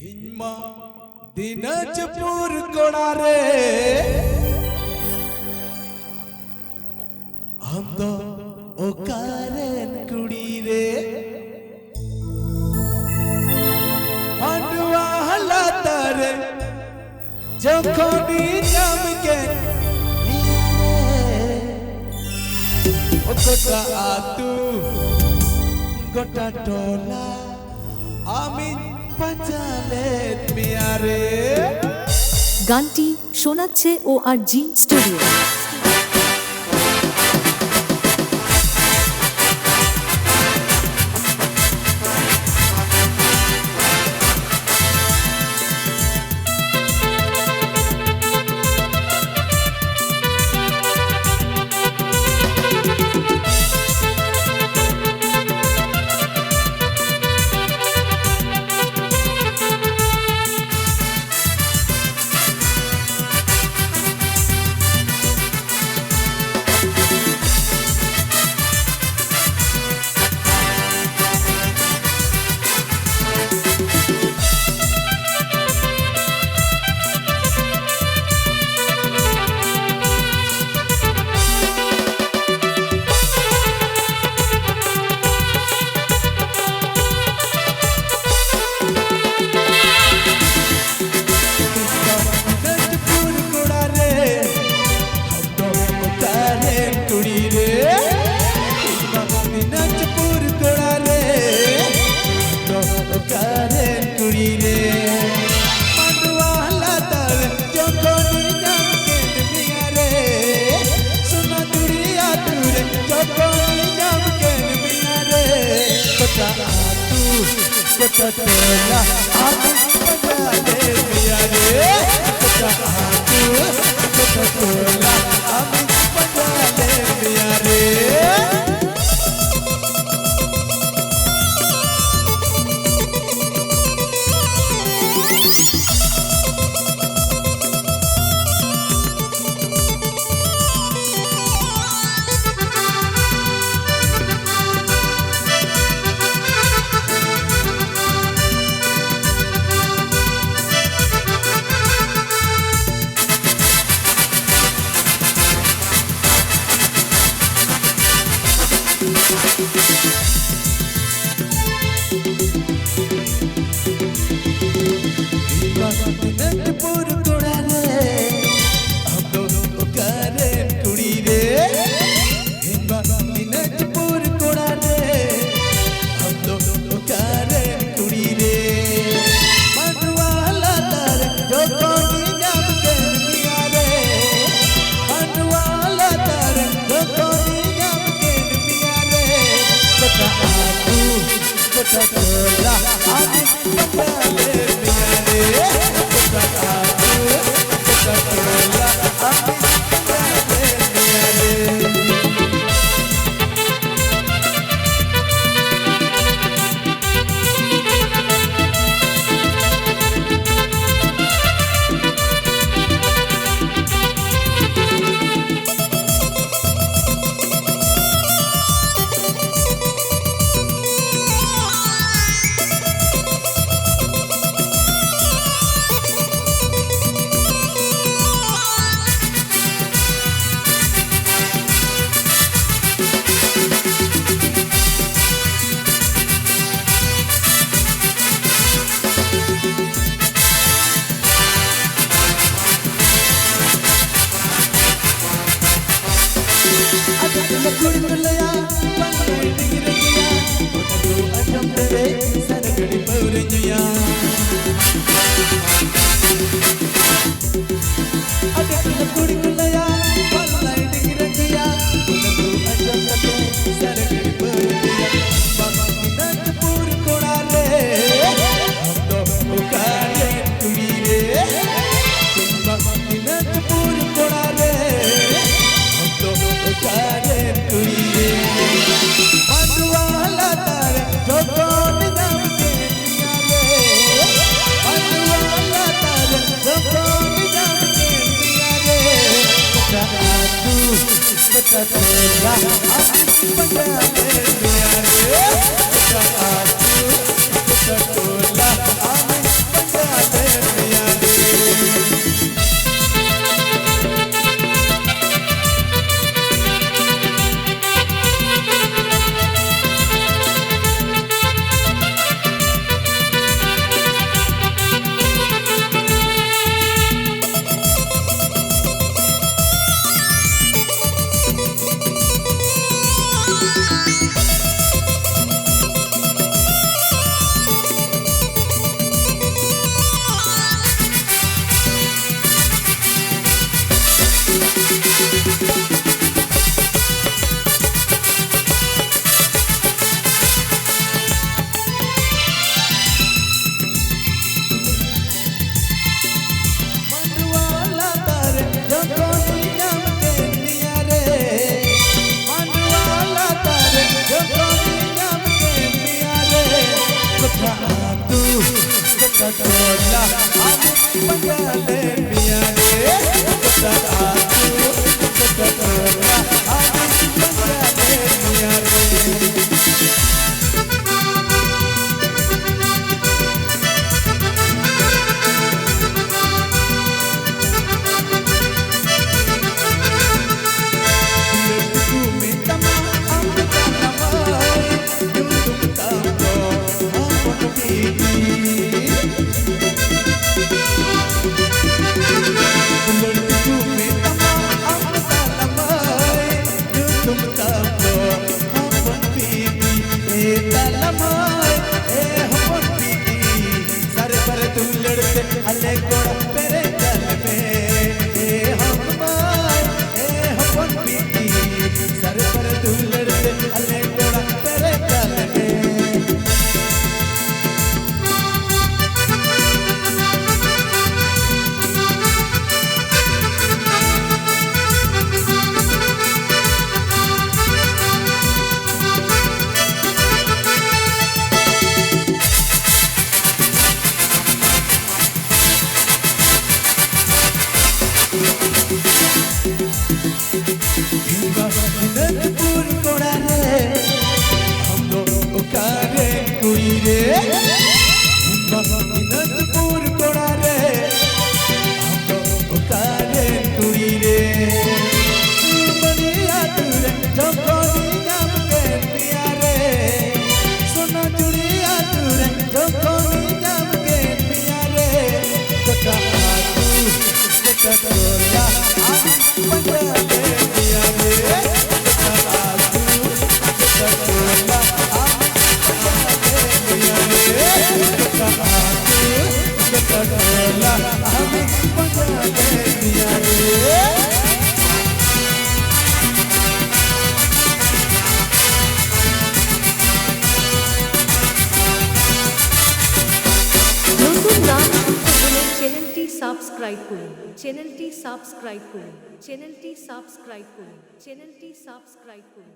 Hinma dinajpur kodare Ando okaren kudire Andwa halatare Jokhoni namke Okota atu Gota tola Amin Pajalet miare গানটি শোনাচ্ছে ORG studio. Kota tola amin pajalet miare Kota atu kota tola amin pajalet miare Kota tola amin pajalet miare Kota atu kota tola amin pajalet miare Kota tola amin pajalet miare Kota atu kota tola amin pajalet Coca-Cola আমি বাঙালি মিয়া রে কোকা-আতু Coca-Cola আমি বাঙালি মিয়া রে अले कोड़ा तेरे गल में ए हम माय ए हम पीती सर पर तू लड़ते अले कोड़ा तेरे गल में नंदपुर कोड़ा रे हम लोग कारे कुड़ी रे नंदपुर कोड़ा रे हम लोग कारे कुड़ी रे बनिया तुरे जोकोनी नाम के पिया रे सोना जुड़िया तुरे जोकोनी नाम के पिया रे कोका-आतु कोका-कोला आमी बांगाली मिया रे कोका-आतु कोका-कोला आमी बांगाली मिया रे कोका-आतु कोका-कोला आमी बांगाली मिया रे নতুন গান শুনতে হলে চ্যানেলটি সাবস্ক্রাইব করুন, চ্যানেলটি সাবস্ক্রাইব করুন, চ্যানেলটি সাবস্ক্রাইব করুন, চ্যানেলটি সাবস্ক্রাইব করুন।